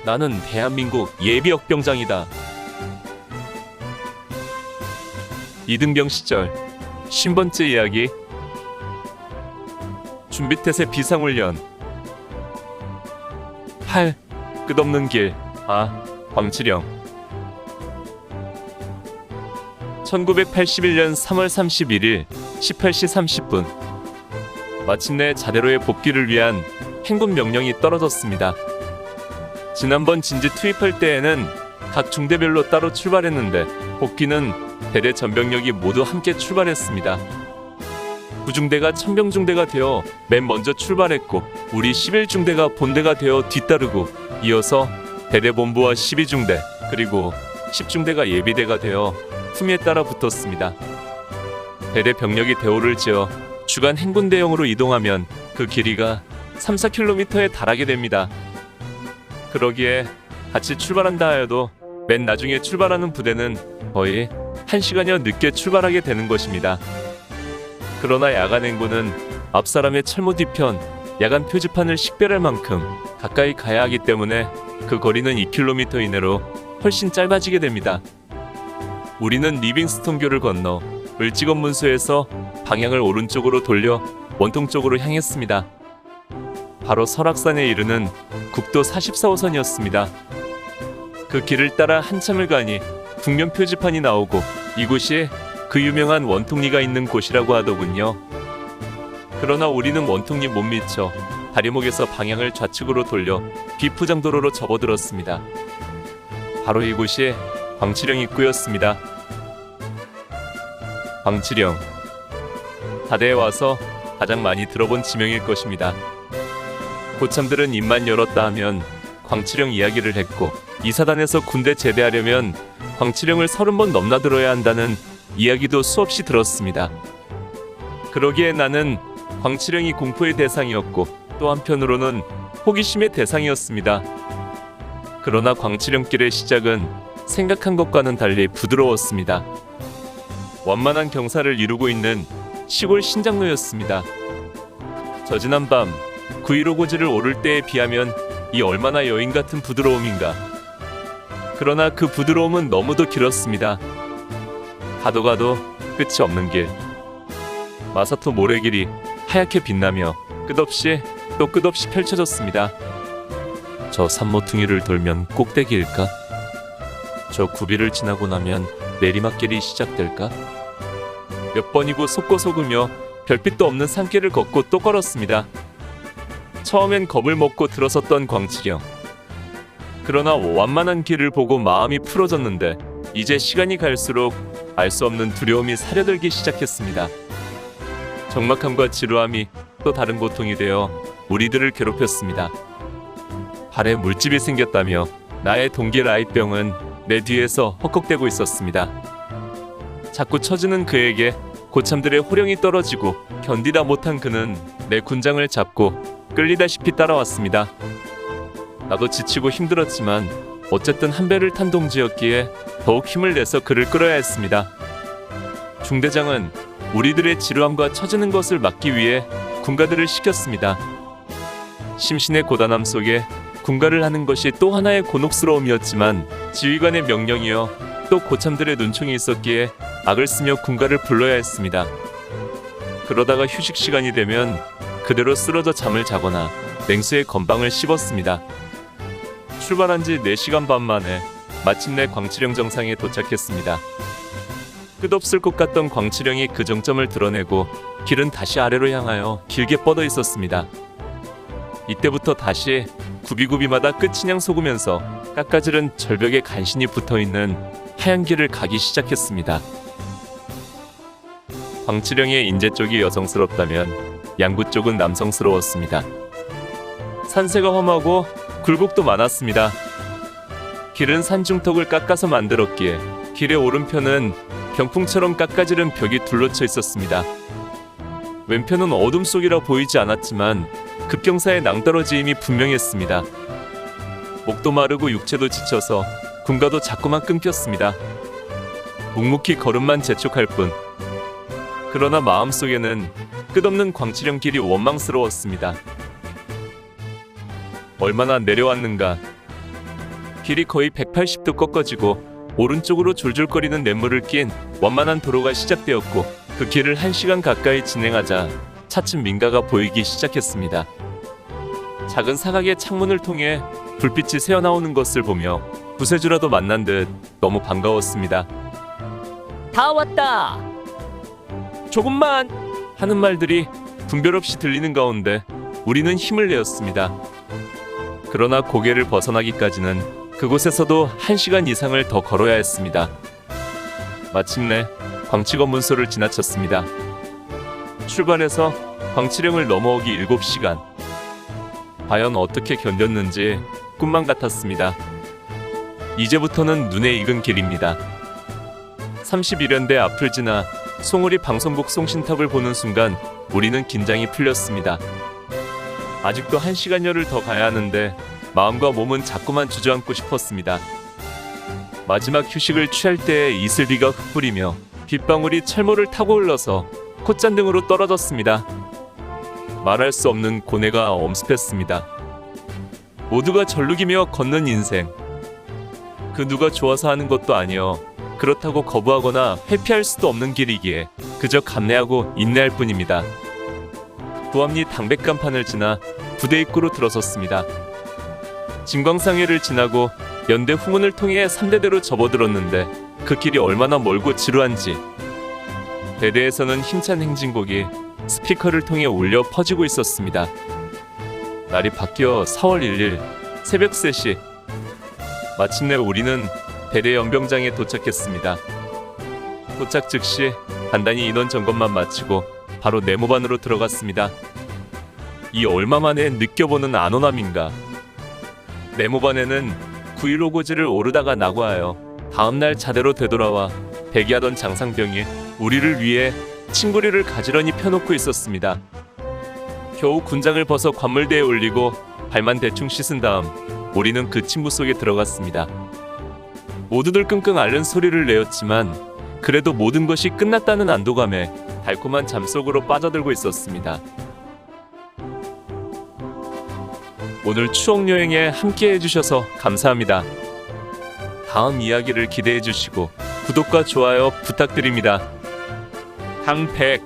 나는 대한민국 예비역병장이다. 이등병 시절 50번째 이야기. 준비태세 비상훈련. 8. 끝없는 길. 광치령. 1981년 3월 31일 18시 30분. 마침내 자대로의 복귀를 위한 행군 명령이 떨어졌습니다. 지난번 진지 투입할 때에는 각 중대별로 따로 출발했는데 복귀는 대대 전병력이 모두 함께 출발했습니다. 구중대가 천병중대가 되어 맨 먼저 출발했고 우리 11중대가 본대가 되어 뒤따르고 이어서 대대본부와 12중대 그리고 10중대가 예비대가 되어 품에 따라 붙었습니다. 대대 병력이 대오를 지어 주간 행군 대형으로 이동하면 그 길이가 3-4km에 달하게 됩니다. 그러기에 같이 출발한다 하여도 맨 나중에 출발하는 부대는 거의 1시간여 늦게 출발하게 되는 것입니다. 그러나 야간 행군은 앞사람의 철모 뒤편 야간 표지판을 식별할 만큼 가까이 가야 하기 때문에 그 거리는 2km 이내로 훨씬 짧아지게 됩니다. 우리는 리빙스톤교를 건너 을지건 문소에서 방향을 오른쪽으로 돌려 원통 쪽으로 향했습니다. 바로 설악산에 이르는 국도 44호선이었습니다. 그 길을 따라 한참을 가니 국면 표지판이 나오고 이곳이 그 유명한 원통리가 있는 곳이라고 하더군요. 그러나 우리는 원통리 못 미쳐 다리목에서 방향을 좌측으로 돌려 비포장도로로 접어들었습니다. 바로 이곳이 광치령 입구였습니다. 광치령. 다대에 와서 가장 많이 들어본 지명일 것입니다. 고참들은 입만 열었다 하면 광치령 이야기를 했고 이사단에서 군대 제대하려면 광치령을 30번 넘나들어야 한다는 이야기도 수없이 들었습니다. 그러기에 나는 광치령이 공포의 대상이었고 또 한편으로는 호기심의 대상이었습니다. 그러나 광치령길의 시작은 생각한 것과는 달리 부드러웠습니다. 완만한 경사를 이루고 있는 시골 신장로였습니다. 저지난 밤 9.15 고지를 오를 때에 비하면 이 얼마나 여인 같은 부드러움인가. 그러나 그 부드러움은 너무도 길었습니다. 가도 가도 끝이 없는 길. 마사토 모래길이 하얗게 빛나며 끝없이 또 끝없이 펼쳐졌습니다. 저 산모퉁이를 돌면 꼭대기일까? 저 구비를 지나고 나면 내리막길이 시작될까? 몇 번이고 속고 속으며 별빛도 없는 산길을 걷고 또 걸었습니다. 처음엔 겁을 먹고 들어섰던 광치령. 그러나 완만한 길을 보고 마음이 풀어졌는데 이제 시간이 갈수록 알 수 없는 두려움이 사려들기 시작했습니다. 적막함과 지루함이 또 다른 고통이 되어 우리들을 괴롭혔습니다. 발에 물집이 생겼다며 나의 동기 라이병은 내 뒤에서 헉헉대고 있었습니다. 자꾸 처지는 그에게 고참들의 호령이 떨어지고 견디다 못한 그는 내 군장을 잡고 끌리다시피 따라왔습니다. 나도 지치고 힘들었지만 어쨌든 한 배를 탄 동지였기에 더욱 힘을 내서 그를 끌어야 했습니다. 중대장은 우리들의 지루함과 처지는 것을 막기 위해 군가들을 시켰습니다. 심신의 고단함 속에 군가를 하는 것이 또 하나의 곤혹스러움이었지만 지휘관의 명령이여 또 고참들의 눈총이 있었기에 악을 쓰며 군가를 불러야 했습니다. 그러다가 휴식 시간이 되면 그대로 쓰러져 잠을 자거나 냉수에 건방을 씹었습니다. 출발한 지 4시간 반 만에 마침내 광치령 정상에 도착했습니다. 끝없을 것 같던 광치령이 그 정점을 드러내고 길은 다시 아래로 향하여 길게 뻗어 있었습니다. 이때부터 다시 구비구비마다 끝이냥 속으면서 깎아지른 절벽에 간신히 붙어있는 하얀 길을 가기 시작했습니다. 광치령의 인제 쪽이 여성스럽다면 양구 쪽은 남성스러웠습니다. 산세가 험하고 굴곡도 많았습니다. 길은 산중턱을 깎아서 만들었기에 길의 오른편은 병풍처럼 깎아지른 벽이 둘러쳐 있었습니다. 왼편은 어둠 속이라 보이지 않았지만 급경사의 낭떠러지임이 분명했습니다. 목도 마르고 육체도 지쳐서 군가도 자꾸만 끊겼습니다. 묵묵히 걸음만 재촉할 뿐. 그러나 마음속에는 끝없는 광치령 길이 원망스러웠습니다. 얼마나 내려왔는가. 길이 거의 180도 꺾어지고 오른쪽으로 졸졸거리는 냇물을 낀 완만한 도로가 시작되었고 그 길을 1시간 가까이 진행하자 차츰 민가가 보이기 시작했습니다. 작은 사각의 창문을 통해 불빛이 새어나오는 것을 보며 구세주라도 만난 듯 너무 반가웠습니다. 다 왔다. 조금만 하는 말들이 분별 없이 들리는 가운데 우리는 힘을 내었습니다. 그러나 고개를 벗어나기까지는 그곳에서도 1시간 이상을 더 걸어야 했습니다. 마침내 광치검문소를 지나쳤습니다. 출발해서 광치령을 넘어오기 7시간. 과연 어떻게 견뎠는지 꿈만 같았습니다. 이제부터는 눈에 익은 길입니다. 31연대 앞을 지나 송우리 방송국 송신탑을 보는 순간 우리는 긴장이 풀렸습니다. 아직도 1시간여를 더 가야 하는데 마음과 몸은 자꾸만 주저앉고 싶었습니다. 마지막 휴식을 취할 때에 이슬비가 흩뿌리며 빗방울이 철모를 타고 흘러서 콧잔등으로 떨어졌습니다. 말할 수 없는 고뇌가 엄습했습니다. 모두가 절룩이며 걷는 인생. 그 누가 좋아서 하는 것도 아니여 그렇다고 거부하거나 회피할 수도 없는 길이기에 그저 감내하고 인내할 뿐입니다. 부암리 당백간판을 지나 부대 입구로 들어섰습니다. 진광상회를 지나고 연대 후문을 통해 3대대로 접어들었는데 그 길이 얼마나 멀고 지루한지 대대에서는 힘찬 행진곡이 스피커를 통해 울려 퍼지고 있었습니다. 날이 바뀌어 4월 1일 새벽 3시 마침내 우리는 대대 연병장에 도착했습니다. 도착 즉시 간단히 인원 점검만 마치고 바로 네모반으로 들어갔습니다. 이 얼마 만에 느껴보는 안온함인가. 네모반에는 9.15고지를 오르다가 낙오하여 다음날 자대로 되돌아와 대기하던 장상병이 우리를 위해 친구리를 가지런히 펴놓고 있었습니다. 겨우 군장을 벗어 관물대에 올리고 발만 대충 씻은 다음 우리는 그 침부 속에 들어갔습니다. 모두들 끙끙 앓는 소리를 내었지만 그래도 모든 것이 끝났다는 안도감에 달콤한 잠속으로 빠져들고 있었습니다. 오늘 추억여행에 함께 해주셔서 감사합니다. 다음 이야기를 기대해 주시고 구독과 좋아요 부탁드립니다. 항백